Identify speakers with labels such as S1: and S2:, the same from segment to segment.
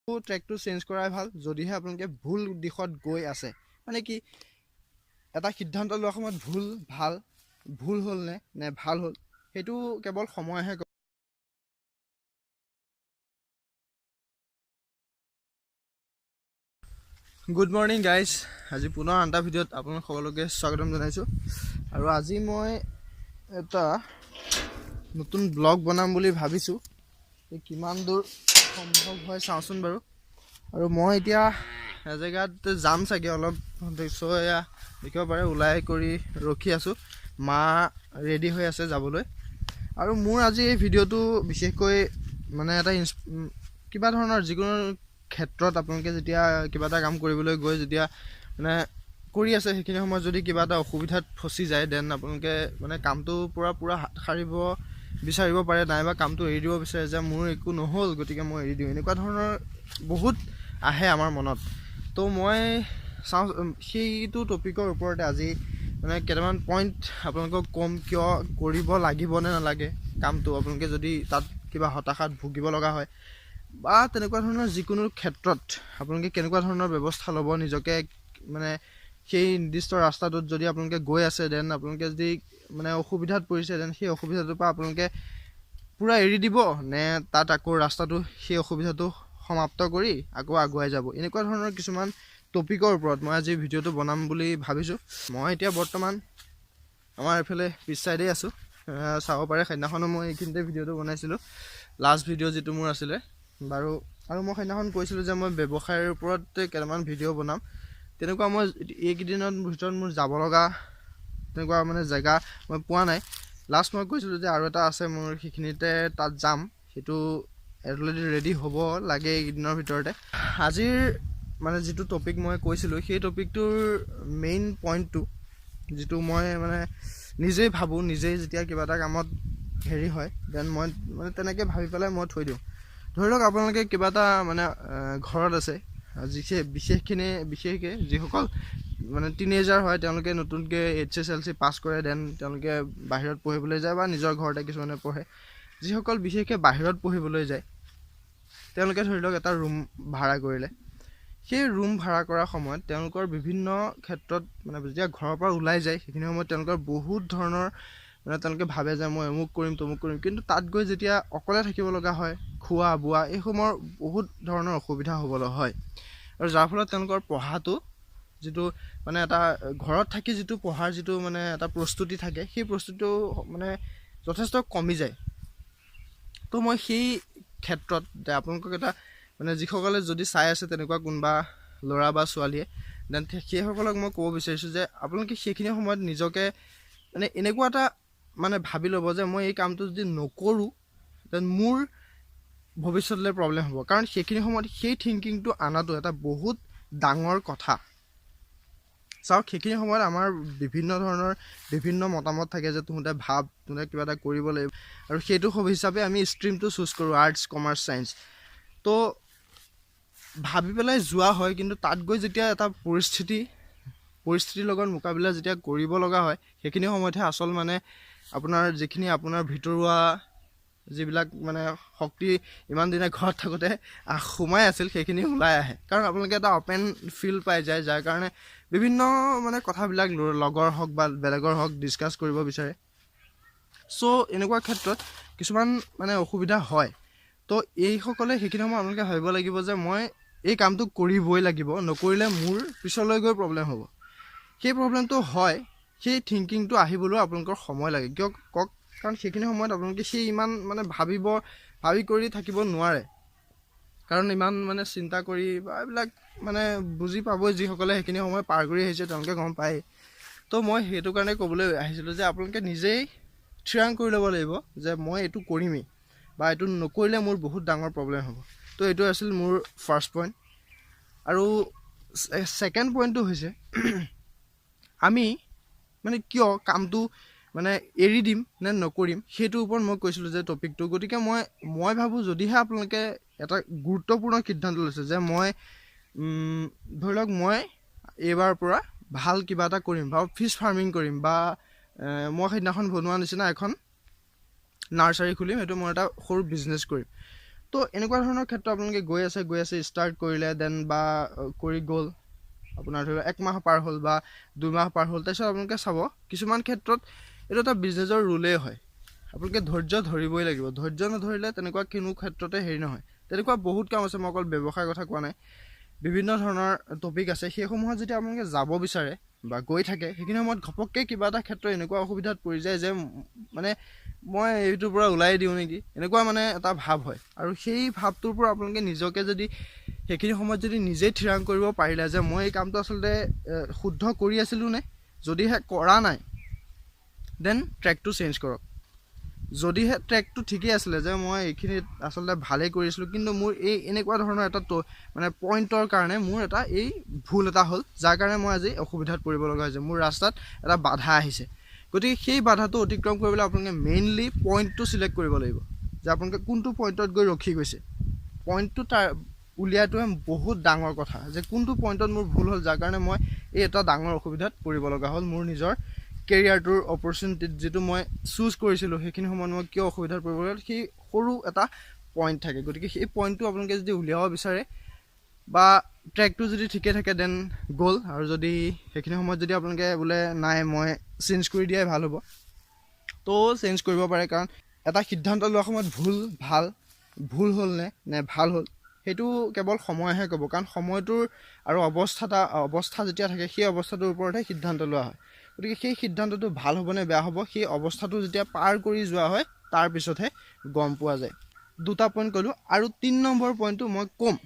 S1: ট্ৰেকটো change কৰাই ভাল যদিহে আপোনালোকে ভুল দিশত গৈ আছে মানে কি এটা সিদ্ধান্ত লোৱাৰ সময়ত ভুল হ'ল নে ভাল হ'ল সেইটো কেৱল সময়হে গুড মৰ্নিং গাইজ আজি পুনৰ আনটা ভিডিঅ'ত আপোনালোক সকলোকে স্বাগতম জনাইছোঁ আৰু আজি মই এটা নতুন ব্লগ বনাম বুলি ভাবিছোঁ কিমান দূৰ সম্ভৱ হয় চাওঁচোন বাৰু আৰু মই এতিয়া এজেগাত যাম চাগে অলপ এয়া দেখিব পাৰে ওলাই কৰি ৰখি আছোঁ মা ৰেডি হৈ আছে যাবলৈ আৰু মোৰ আজি এই ভিডিঅ'টো বিশেষকৈ মানে এটা কিবা ধৰণৰ যিকোনো ক্ষেত্ৰত আপোনালোকে যেতিয়া কিবা এটা কাম কৰিবলৈ গৈ যেতিয়া মানে কৰি আছে সেইখিনি সময়ত যদি কিবা এটা অসুবিধাত ফচি যায় দেন আপোনালোকে মানে কামটো পুৰা হাত সাৰিব বিচাৰিব পাৰে নাইবা কামটো এৰি দিব বিচাৰে যে মোৰ একো নহ'ল গতিকে মই এৰি দিওঁ এনেকুৱা ধৰণৰ বহুত আহে আমাৰ মনত তো মই চাওঁ সেইটো টপিকৰ ওপৰতে আজি মানে কেইটামান পইণ্ট আপোনালোকক ক'ম কিয় কৰিব লাগিব নে নালাগে কামটো আপোনালোকে যদি তাত কিবা হতাশাত ভুগিব লগা হয় বা তেনেকুৱা ধৰণৰ যিকোনো ক্ষেত্ৰত আপোনালোকে কেনেকুৱা ধৰণৰ ব্যৱস্থা ল'ব নিজকে মানে সেই নিৰ্দিষ্ট ৰাস্তাটোত যদি আপোনালোকে গৈ আছে দেন আপোনালোকে যদি মানে অসুবিধাত পৰিছে দেন সেই অসুবিধাটোৰ পৰা আপোনালোকে পূৰা এৰি দিব নে তাত আকৌ ৰাস্তাটো সেই অসুবিধাটো সমাপ্ত কৰি আকৌ আগুৱাই যাব এনেকুৱা ধৰণৰ কিছুমান টপিকৰ ওপৰত মই আজি ভিডিঅ'টো বনাম বুলি ভাবিছোঁ মই এতিয়া বৰ্তমান আমাৰ এইফালে পিছ চাইডেই আছোঁ চাব পাৰে সেইদিনাখনো মই এইখিনিতে ভিডিঅ'টো বনাইছিলোঁ লাষ্ট ভিডিঅ' যিটো মোৰ আছিলে বাৰু আৰু মই সেইদিনাখন কৈছিলোঁ যে মই ব্যৱসায়ৰ ওপৰত কেইটামান ভিডিঅ' বনাম তেনেকুৱা মই এইকেইদিনৰ ভিতৰত মোৰ যাব লগা তেনেকুৱা মানে জেগা মই পোৱা নাই লাষ্ট মই কৈছিলোঁ যে আৰু এটা আছে মোৰ সেইখিনিতে তাত যাম সেইটো অলৰেডি ৰেডি হ'ব লাগে এইকেইদিনৰ ভিতৰতে আজিৰ মানে যিটো টপিক মই কৈছিলোঁ সেই টপিকটোৰ মেইন পইণ্টটো যিটো মই মানে নিজেই ভাবোঁ নিজেই যেতিয়া কিবা এটা কামত হেৰি হয় দেন মই মানে তেনেকৈ ভাবি পেলাই মই থৈ দিওঁ ধৰি লওক আপোনালোকে কিবা এটা মানে ঘৰত আছে বিশেষকৈ যিসকল মানে টিনেজাৰ হয় তেওঁলোকে নতুনকৈ HSLC পাছ কৰে দেন তেওঁলোকে বাহিৰত পঢ়িবলৈ যায় বা নিজৰ ঘৰতে কিছুমানে পঢ়ে যিসকল বিশেষকৈ বাহিৰত পঢ়িবলৈ যায় তেওঁলোকে ধৰি লওক এটা ৰুম ভাড়া কৰিলে সেই ৰুম ভাড়া কৰাৰ সময়ত তেওঁলোকৰ বিভিন্ন ক্ষেত্ৰত মানে যেতিয়া ঘৰৰ পৰা ওলাই যায় সেইখিনি সময়ত তেওঁলোকৰ বহুত ধৰণৰ মানে তেওঁলোকে ভাবে যে মই অমুক কৰিম তমুক কৰিম কিন্তু তাত গৈ যেতিয়া অকলে থাকিব লগা হয় খোৱা বোৱা এই সময়ৰ বহুত ধৰণৰ অসুবিধা হ'বলৈ হয় আৰু যাৰ ফলত তেওঁলোকৰ পঢ়াটো যিটো মানে এটা ঘৰত থাকি যিটো পঢ়াৰ যিটো মানে এটা প্ৰস্তুতি থাকে সেই প্ৰস্তুতিটো মানে যথেষ্ট কমি যায় তো মই সেই ক্ষেত্ৰত আপোনালোকক এটা মানে যিসকলে যদি চাই আছে তেনেকুৱা কোনোবা ল'ৰা বা ছোৱালীয়ে দেন সেইসকলক মই ক'ব বিচাৰিছোঁ যে আপোনালোকে সেইখিনি সময়ত নিজকে মানে এনেকুৱা এটা মানে ভাবি ল'ব যে মই এই কামটো যদি নকৰোঁ দেন মোৰ ভৱিষ্যতলৈ প্ৰব্লেম হ'ব কাৰণ সেইখিনি সময়ত সেই থিংকিংটো অনাটো এটা বহুত ডাঙৰ কথা চাওক সেইখিনি সময়ত আমাৰ বিভিন্ন মতামত থাকে যে তহঁতে কিবা এটা কৰিব লাগিব আৰু সেইটো হিচাপে আমি ষ্ট্ৰীমটো চুজ কৰোঁ আৰ্টছ কমাৰ্চ ছায়েন্স তো ভাবি পেলাই যোৱা হয় কিন্তু তাত গৈ যেতিয়া এটা পৰিস্থিতিৰ লগত মোকাবিলা যেতিয়া কৰিব লগা হয় সেইখিনি সময়তহে আচল মানে আপোনাৰ ভিতৰুৱা যিবিলাক মানে শক্তি ইমান দিনে ঘৰত থাকোঁতে সোমাই আছিল সেইখিনি ওলাই আহে কাৰণ আপোনালোকে এটা অপেন ফিল্ড পাই যায় যাৰ কাৰণে বিভিন্ন মানে কথাবিলাক লগৰ হওক বা বেলেগৰ হওক ডিছকাছ কৰিব বিচাৰে চ' এনেকুৱা ক্ষেত্ৰত কিছুমান মানে অসুবিধা হয় তো এইসকলে সেইখিনি সময় আপোনালোকে ভাবিব লাগিব যে মই এই কামটো কৰিবই লাগিব নকৰিলে মোৰ পিছলৈ গৈ প্ৰব্লেম হ'ব সেই প্ৰব্লেমটো হয় সেই থিংকিংটো আহিবলৈও আপোনালোকৰ সময় লাগে কিয় কওক কাৰণ সেইখিনি সময়ত আপোনালোকে সেই ইমান মানে ভাবি কৰি থাকিব নোৱাৰে কাৰণ ইমান মানে চিন্তা কৰি বা এইবিলাক মানে বুজি পাবই যিসকলে সেইখিনি সময় পাৰ কৰি আহিছে তেওঁলোকে গম পায় তো মই সেইটো কাৰণে ক'বলৈ আহিছিলোঁ যে আপোনালোকে নিজেই থিৰাং কৰি ল'ব লাগিব যে মই এইটো কৰিমেই বা এইটো নকৰিলে মোৰ বহুত ডাঙৰ প্ৰব্লেম হ'ব তো এইটো আছিল মোৰ ফাৰ্ষ্ট পইণ্ট আৰু ছেকেণ্ড পইণ্টটো হৈছে আমি মানে কিয় কামটো মানে এৰি দিম নে নকৰিম সেইটোৰ ওপৰত মই কৈছিলোঁ যে টপিকটো গতিকে মই ভাবোঁ যদিহে আপোনালোকে এটা গুৰুত্বপূৰ্ণ সিদ্ধান্ত লৈছে যে মই ধৰি লওক মই এইবাৰৰ পৰা ভাল কিবা এটা কৰিম বা ফিছ ফাৰ্মিং কৰিম বা মই সেইদিনাখন বনোৱা নিচিনা এখন নাৰ্চাৰী খুলিম সেইটো মই এটা সৰু বিজনেছ কৰিম তো তো এনেকুৱা ধৰণৰ ক্ষেত্ৰত আপোনালোকে গৈ আছে ষ্টাৰ্ট কৰিলে দেন বা কৰি গ'ল আপোনাৰ ধৰি লওক 1 মাহ পাৰ হ'ল বা 2 মাহ পাৰ হ'ল, তাৰপিছত আপোনালোকে চাব কিছুমান ক্ষেত্ৰত এইটো এটা বিজনেছৰ ৰুলেই হয়, আপোনালোকে ধৈৰ্য ধৰিবই লাগিব। ধৈৰ্য নধৰিলে তেনেকুৱা কোনো ক্ষেত্ৰতে হেৰি নহয়। তেনেকুৱা বহুত কাম আছে, মই অকল ব্যৱসায়ৰ কথা কোৱা নাই, বিভিন্ন ধৰণৰ টপিক আছে। সেইসমূহত যেতিয়া আপোনালোকে যাব বিচাৰে বা গৈ থাকে, সেইখিনি সময়ত ঘপককৈ কিবা এটা ক্ষেত্ৰত এনেকুৱা অসুবিধাত পৰি যায় যে মানে মই এইটোৰ পৰা ওলাই দিওঁ নেকি, এনেকুৱা মানে এটা ভাৱ হয়। আৰু সেই ভাৱটোৰ পৰা আপোনালোকে নিজকে যদি সেইখিনি সময়ত যদি নিজেই থিৰাং কৰিব পাৰিলে যে মই এই কামটো আচলতে শুদ্ধ কৰি আছিলোঁ নে, যদিহে কৰা নাই দেন ট্ৰেকটো চেঞ্জ কৰক। যদিহে ট্ৰেকটো ঠিকেই আছিলে যে মই এইখিনিত আচলতে ভালেই কৰিছিলোঁ, কিন্তু মোৰ এই এনেকুৱা ধৰণৰ এটা মানে পইণ্টৰ কাৰণে মোৰ এটা এই ভুল এটা হ'ল, যাৰ কাৰণে মই আজি অসুবিধাত পৰিব লগা হৈছে, মোৰ ৰাস্তাত এটা বাধা আহিছে। গতিকে সেই বাধাটো অতিক্ৰম কৰিবলৈ আপোনালোকে মেইনলি পইণ্টটো চিলেক্ট কৰিব লাগিব, যে আপোনালোকে কোনটো পইণ্টত গৈ ৰখি গৈছে। পইণ্টটো তাৰ উলিয়াটোৱে বহুত ডাঙৰ কথা, যে কোনটো পইণ্টত মোৰ ভুল হ'ল, যাৰ কাৰণে মই এই এটা ডাঙৰ অসুবিধাত পৰিব লগা হ'ল। মোৰ নিজৰ কেৰিয়াৰটোৰ অপৰচুনিটিত যিটো মই চুজ কৰিছিলোঁ, সেইখিনি সময়ত মই কিয় অসুবিধাত পৰিব লগা হ'ল, সেই সৰু এটা পইণ্ট থাকে। গতিকে সেই পইণ্টটো আপোনালোকে যদি উলিয়াব বিচাৰে বা ট্ৰেকটো যদি ঠিকে থাকে দেন গ'ল, আৰু যদি সেইখিনি সময়ত যদি আপোনালোকে বোলে নাই মই চেঞ্জ কৰি দিয়াই ভাল হ'ব, তো চেঞ্জ কৰিব পাৰে। কাৰণ এটা সিদ্ধান্ত লোৱাৰ সময়ত ভুল হ'ল নে ভাল হ'ল, সেইটো কেৱল সময়েহে ক'ব। কাৰণ সময়টোৰ আৰু অৱস্থা যেতিয়া থাকে, সেই অৱস্থাটোৰ ওপৰতহে সিদ্ধান্ত লোৱা হয়। গতিকে সেই সিদ্ধান্তটো ভাল হ'ব নে বেয়া হ'ব, সেই অৱস্থাটো যেতিয়া পাৰ কৰি যোৱা হয়, তাৰপিছতহে গম পোৱা যায়। 2টা পইণ্ট ক'লোঁ, আৰু 3 নম্বৰ পইণ্টটো মই ক'ম।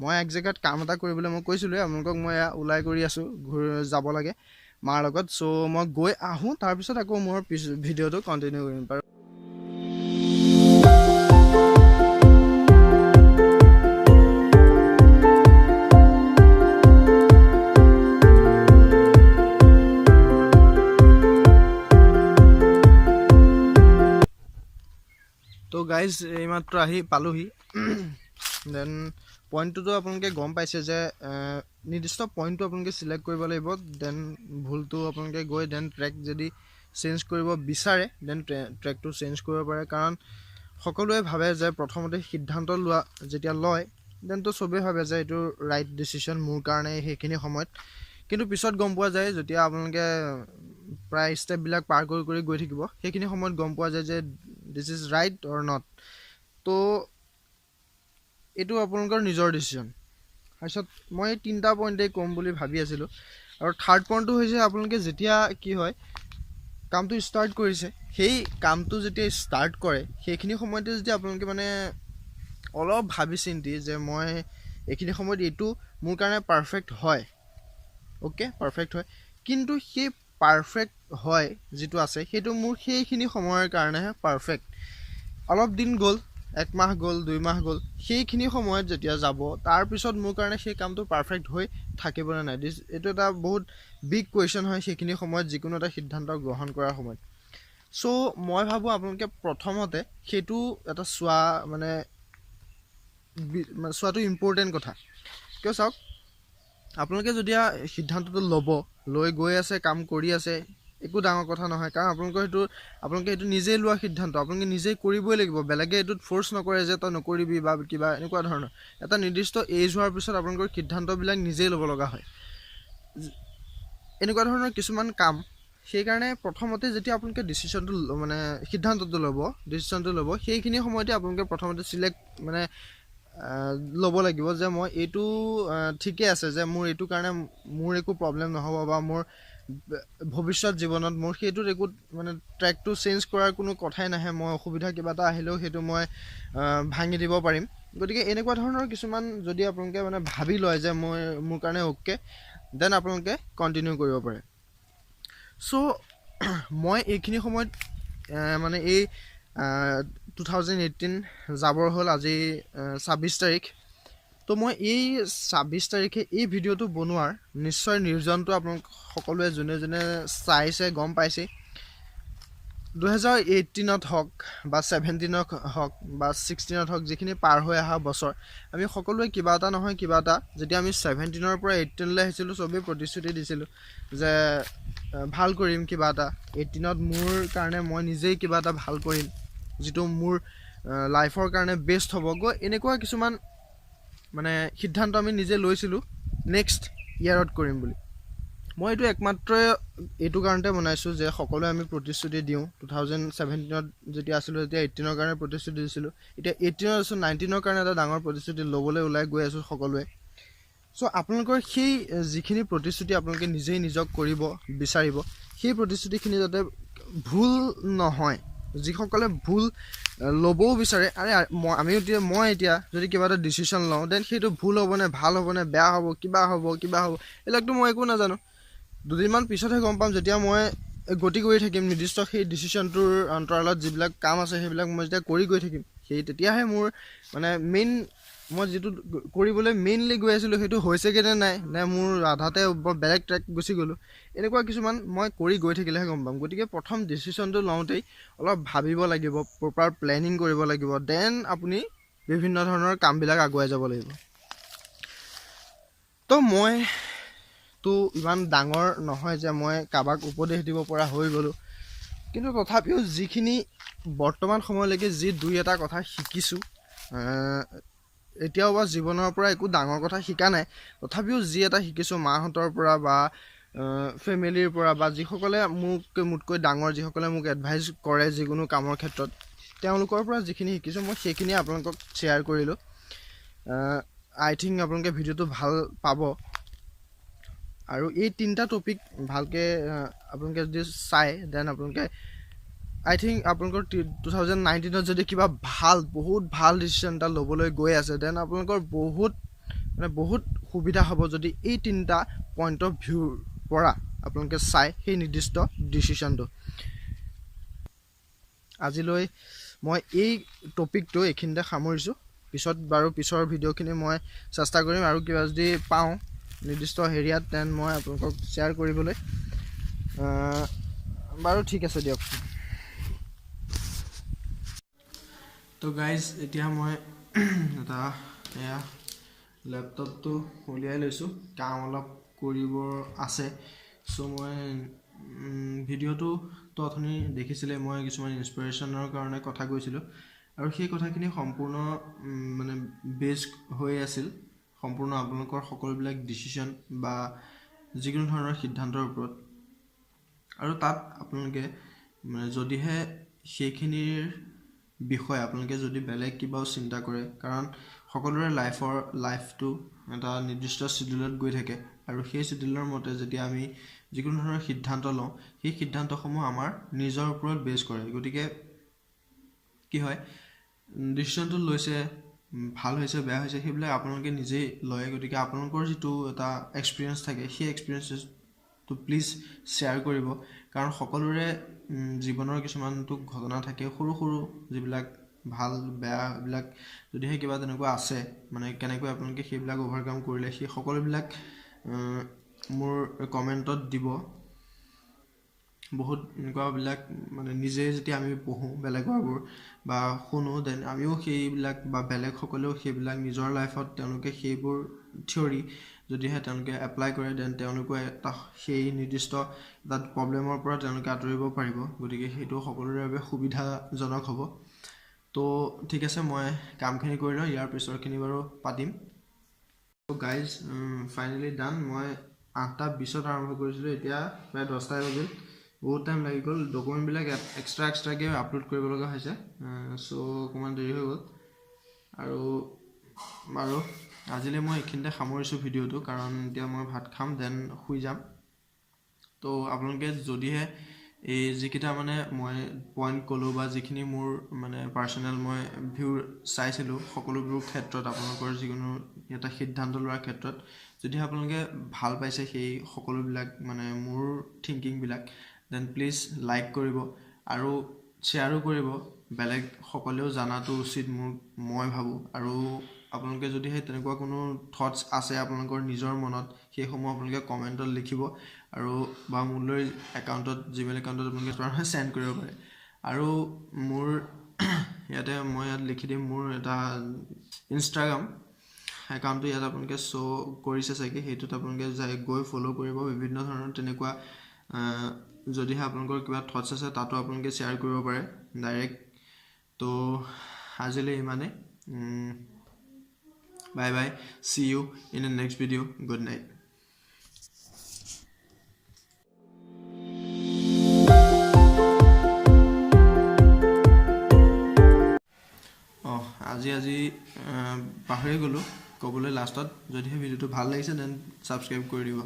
S1: মই এক জেগাত কাম এটা কৰিবলৈ মই কৈছিলোঁৱে আপোনালোকক, মই ওলাই কৰি আছোঁ, যাব লাগে মাৰ লগত। চ' মই গৈ আহোঁ, তাৰপিছত আকৌ মোৰ ভিডিঅ'টো কণ্টিনিউ কৰিম বাৰু। তো গাইজ এইমাত্ৰ আহি পালোহি। দেন পইণ্টটোতো আপোনালোকে গম পাইছে যে নিৰ্দিষ্ট পইণ্টটো আপোনালোকে চিলেক্ট কৰিব লাগিব। দেন ভুলটো আপোনালোকে গৈ দেন ট্ৰেক যদি চেঞ্জ কৰিব বিচাৰে দেন ট্ৰেকটো চেঞ্জ কৰিব পাৰে। কাৰণ সকলোৱে ভাবে যে প্ৰথমতে সিদ্ধান্ত যেতিয়া লয় দেনতো চবেই ভাবে যে এইটো ৰাইট ডিচিশ্যন মোৰ কাৰণে সেইখিনি সময়ত, কিন্তু পিছত গম পোৱা যায় যেতিয়া আপোনালোকে প্ৰায় ষ্টেপবিলাক পাৰ কৰি গৈ থাকিব, সেইখিনি সময়ত গম পোৱা যায় যে this is right or not. তো এইটো আপোনালোকৰ নিজৰ ডিচিশ্যন। তাৰপিছত মই 3টা পইণ্টেই ক'ম বুলি ভাবি আছিলোঁ। আৰু 3rd পইণ্টটো হৈছে আপোনালোকে যেতিয়া কি হয় কামটো ষ্টাৰ্ট কৰিছে, সেই কামটো যেতিয়া ষ্টাৰ্ট কৰে সেইখিনি সময়তে যদি আপোনালোকে মানে অলপ ভাবি চিন্তি যে মই এইখিনি সময়ত এইটো মোৰ কাৰণে পাৰফেক্ট হয়, অ'কে পাৰফেক্ট হয়, কিন্তু সেই পাৰফেক্ট হয় যিটো আছে সেইটো মোৰ সেইখিনি সময়ৰ কাৰণেহে পাৰফেক্ট। অলপ দিন গ'ল, 1 মাহ গ'ল, 2 মাহ গ'ল, সেইখিনি সময়ত যেতিয়া যাব তাৰপিছত মোৰ কাৰণে সেই কামটো পাৰফেক্ট হৈ থাকিবনে নাই, এইটো এটা বহুত বিগ কুৱেশ্যন হয় সেইখিনি সময়ত যিকোনো এটা সিদ্ধান্ত গ্ৰহণ কৰাৰ সময়ত। চ' মই ভাবোঁ আপোনালোকে প্ৰথমতে সেইটো এটা চোৱাটো ইম্পৰ্টেণ্ট কথা। কিয় চাওক, আপোনালোকে যেতিয়া সিদ্ধান্তটো লৈ গৈ আছে, কাম কৰি আছে, একো ডাঙৰ কথা নহয়। কাৰণ আপোনালোকে সেইটো নিজেই লোৱা সিদ্ধান্ত, আপোনালোকে নিজেই কৰিবই লাগিব। বেলেগে এইটোত ফ'ৰ্চ নকৰে যে তই নকৰিবি বা কিবা এনেকুৱা ধৰণৰ। এটা নিৰ্দিষ্ট এজ হোৱাৰ পিছত আপোনালোকৰ সিদ্ধান্তবিলাক নিজেই ল'ব লগা হয়, এনেকুৱা ধৰণৰ কিছুমান কাম। সেইকাৰণে প্ৰথমতে যেতিয়া আপোনালোকে সিদ্ধান্তটো ল'ব, সেইখিনি সময়তে আপোনালোকে প্ৰথমতে ল'ব লাগিব যে মই এইটো ঠিকে আছে, যে মোৰ এইটো কাৰণে মোৰ একো প্ৰব্লেম নহ'ব বা মোৰ ভৱিষ্যত জীৱনত মোৰ সেইটোত একো ট্ৰেকটো চেঞ্জ কৰাৰ কোনো কথাই নাহে। মই অসুবিধা কিবা এটা আহিলেও সেইটো মই ভাঙি দিব পাৰিম। গতিকে এনেকুৱা ধৰণৰ কিছুমান যদি আপোনালোকে ভাবি লয় যে মোৰ কাৰণে অ'কে, দেন আপোনালোকে কণ্টিনিউ কৰিব পাৰে। চ' মই এইখিনি সময়ত এই 2018 যাবৰ হ'ল আজি 26 তাৰিখ। তো মই এই 26 তাৰিখে এই ভিডিঅ'টো বনোৱাৰ নিশ্চয় নিৰ্জনটো আপোনালোক সকলোৱে যোনে চাইছে গম পাইছে। 2018ত হওক বা 17ত হওক বা 16ত হওক, যিখিনি পাৰ হৈ অহা বছৰ, আমি সকলোৱে কিবা এটা নহয় কিবা এটা, যেতিয়া আমি 17ৰ পৰা 18লৈ আহিছিলোঁ চবেই প্ৰতিশ্ৰুতি দিছিলোঁ যে ভাল কৰিম কিবা এটা। 18ত মোৰ কাৰণে মই নিজেই কিবা এটা ভাল কৰিম, যিটো মোৰ লাইফৰ কাৰণে বেষ্ট হ'ব গৈ এনেকুৱা কিছুমান মানে সিদ্ধান্ত আমি নিজে লৈছিলোঁ নেক্সট ইয়াৰত কৰিম বুলি মই এইটো একমাত্ৰ এইটো কাৰণতে বনাইছোঁ যে সকলোৱে আমি প্ৰতিশ্ৰুতি দিওঁ 2017ত যেতিয়া আছিলোঁ তেতিয়া 18ৰ কাৰণে প্ৰতিশ্ৰুতি দিছিলোঁ এতিয়া 18ত আছোঁ 19ৰ কাৰণে এটা ডাঙৰ প্ৰতিশ্ৰুতি ল'বলৈ ওলাই গৈ আছোঁ সকলোৱে চ' আপোনালোকৰ সেই যিখিনি প্ৰতিশ্ৰুতি আপোনালোকে নিজেই নিজক কৰিব বিচাৰিব সেই প্ৰতিশ্ৰুতিখিনি যাতে ভুল নহয় যিসকলে ভুল ল'বও বিচাৰে আৰে মই এতিয়া যদি কিবা এটা ডিচিশ্যন লওঁ দেন সেইটো ভুল হ'বনে ভাল হ'বনে বেয়া হ'ব কিবা হ'ব এইবিলাকতো মই একো নাজানো দুদিনমান পিছতহে গম পাম যেতিয়া মই গতি কৰি থাকিম নিৰ্দিষ্ট সেই ডিচিশ্যনটোৰ অন্তৰালত যিবিলাক কাম আছে সেইবিলাক মই যেতিয়া কৰি গৈ থাকিম তেতিয়াহে মোৰ মানে মেইন মই যিটো কৰিবলৈ মেইনলি গৈ আছিলোঁ সেইটো হৈছেগৈ নে মোৰ আধাতে বৰ বেলেগ ট্ৰেক গুচি গ'লোঁ এনেকুৱা কিছুমান মই কৰি গৈ থাকিলেহে গম পাম গতিকে প্ৰথম ডিচিশ্যনটো লওঁতেই অলপ ভাবিব লাগিব প্ৰপাৰ প্লেনিং কৰিব লাগিব দেন আপুনি বিভিন্ন ধৰণৰ কামবিলাক আগুৱাই যাব লাগিব তো মইতো ইমান ডাঙৰ নহয় যে মই কাৰোবাক উপদেশ দিব পৰা হৈ গ'লোঁ কিন্তু তথাপিও যিখিনি বৰ্তমান সময়লৈকে যি দুই এটা কথা শিকিছোঁ এতিয়াও বা জীৱনৰ পৰা একো ডাঙৰ কথা শিকা নাই তথাপিও যি এটা শিকিছোঁ মাহঁতৰ পৰা বা ফেমিলিৰ পৰা বা যিসকলে মোতকৈ ডাঙৰ যিসকলে মোক এডভাইচ কৰে যিকোনো কামৰ ক্ষেত্ৰত তেওঁলোকৰ পৰা যিখিনি শিকিছোঁ মই সেইখিনি আপোনালোকক শ্বেয়াৰ কৰিলোঁ আই থিংক আপোনালোকে ভিডিঅ'টো ভাল পাব আৰু এই তিনিটা টপিক ভালকৈ আপোনালোকে যদি চায় দেন আপোনালোকে আই থিংক আপোনালোকৰ 2019ত যদি কিবা বহুত ভাল ডিচিশ্যন এটা ল'বলৈ গৈ আছে দেন আপোনালোকৰ বহুত সুবিধা হ'ব যদি এই তিনিটা পইণ্ট অফ ভিউৰ পৰা আপোনালোকে চাই সেই নিৰ্দিষ্ট ডিচিশ্যনটো আজিলৈ মই এই টপিকটো এইখিনিতে সামৰিছোঁ পিছৰ ভিডিঅ'খিনি মই চেষ্টা কৰিম আৰু কিবা যদি পাওঁ নিৰ্দিষ্ট হেৰিয়াত দেন মই আপোনালোকক শ্বেয়াৰ কৰিবলৈ বাৰু ঠিক আছে দিয়ক তো গাইজ এতিয়া মই এটা এয়া লেপটপটো উলিয়াই লৈছোঁ কাম অলপ কৰিব আছে চ' মই ভিডিঅ'টো অথনি দেখিছিলে মই কিছুমান ইনস্পিৰেশ্যনৰ কাৰণে কথা কৈছিলোঁ আৰু সেই কথাখিনি সম্পূৰ্ণ মানে বেছ হৈ আছিল সম্পূৰ্ণ আপোনালোকৰ সকলোবিলাক ডিচিশ্যন বা যিকোনো ধৰণৰ সিদ্ধান্তৰ ওপৰত আৰু তাত আপোনালোকে যদিহে সেইখিনিৰ বিষয়ে আপোনালোকে যদি বেলেগ কিবাও চিন্তা কৰে কাৰণ সকলোৰে লাইফটো এটা নিৰ্দিষ্ট চিডিউলত গৈ থাকে আৰু সেই চিডিউলৰ মতে যেতিয়া আমি যিকোনো ধৰণৰ সিদ্ধান্ত লওঁ সেই সিদ্ধান্তসমূহ আমাৰ নিজৰ ওপৰত বেছ কৰে গতিকে কি হয় ডিচিশ্যনটো লৈছে ভাল হৈছে বেয়া হৈছে সেইবিলাক আপোনালোকে নিজেই লয় গতিকে আপোনালোকৰ যিটো এটা এক্সপিৰিয়েঞ্চ থাকে সেই এক্সপিৰিয়েঞ্চটো প্লিজ শ্বেয়াৰ কৰিব কাৰণ সকলোৰে জীৱনৰ কিছুমানটো ঘটনা থাকে সৰু যিবিলাক ভাল বেয়াবিলাক যদিহে কিবা তেনেকুৱা আছে মানে কেনেকৈ আপোনালোকে সেইবিলাক অভাৰকাম কৰিলে সেই সকলোবিলাক মোৰ কমেণ্টত দিব বহুত এনেকুৱাবিলাক মানে নিজে যেতিয়া আমি পঢ়োঁ বেলেগৰবোৰ বা শুনো দেন আমিও সেইবিলাক বা বেলেগসকলেও সেইবিলাক নিজৰ লাইফত তেওঁলোকে সেইবোৰ থিয়ৰী যদিহে তেওঁলোকে এপ্লাই কৰে দেন তেওঁলোকে এটা সেই নিৰ্দিষ্ট এটা প্ৰব্লেমৰ পৰা তেওঁলোকে আঁতৰিব পাৰিব গতিকে সেইটো সকলোৰে বাবে সুবিধাজনক হ'ব তো ঠিক আছে মই কামখিনি কৰি লওঁ ইয়াৰ পিছৰখিনি বাৰু পাতিম তো গাইজ ফাইনেলি ডান মই 8:20ত আৰম্ভ কৰিছিলোঁ এতিয়া প্ৰায় 10টাই বাজিল বহুত টাইম লাগি গ'ল ডকুমেণ্টবিলাক এক্সট্ৰাকৈ আপলোড কৰিব লগা হৈছে চ' অকণমান দেৰি হৈ গ'ল আৰু বাৰু আজিলৈ মই এইখিনিতে সামৰিছোঁ ভিডিঅ'টো কাৰণ এতিয়া মই ভাত খাম দেন শুই যাম তো আপোনালোকে যদিহে এই যিকেইটা মানে মই পইণ্ট ক'লোঁ বা যিখিনি মোৰ মানে পাৰ্চনেল মই ভিউ চাইছিলোঁ সকলোবোৰ ক্ষেত্ৰত আপোনালোকৰ যিকোনো এটা সিদ্ধান্ত লোৱাৰ ক্ষেত্ৰত যদিহে আপোনালোকে ভাল পাইছে সেই সকলোবিলাক মানে মোৰ থিংকিংবিলাক দেন প্লিজ লাইক কৰিব আৰু শ্বেয়াৰো কৰিব বেলেগ সকলেও জনাটো উচিত মই ভাবোঁ আৰু আপোনালোকে যদিহে তেনেকুৱা কোনো থটছ আছে আপোনালোকৰ নিজৰ মনত সেইসমূহ আপোনালোকে কমেণ্টত লিখিব আৰু বা মোলৈ একাউণ্টত জিমেইল একাউণ্টত আপোনালোকে চেণ্ড কৰিব পাৰে আৰু মোৰ মই ইয়াত লিখি দিম মোৰ এটা ইনষ্টাগ্ৰাম একাউণ্টটো ইয়াত আপোনালোকে শ্ব' কৰিছে চাগে সেইটোত আপোনালোকে গৈ ফ'ল' কৰিব বিভিন্ন ধৰণৰ তেনেকুৱা যদিহে আপোনালোকৰ কিবা থটছ আছে তাতো আপোনালোকে শ্বেয়াৰ কৰিব পাৰে ডাইৰেক্ট তো
S2: আজিলৈ ইমানে bye bye see you in the next video good night আজি পাহৰি গ'লো ক'বলৈ লাষ্টত যদিহে ভিডিঅ'টো ভাল লাগিছে দেন ছাবস্ক্ৰাইব কৰি দিব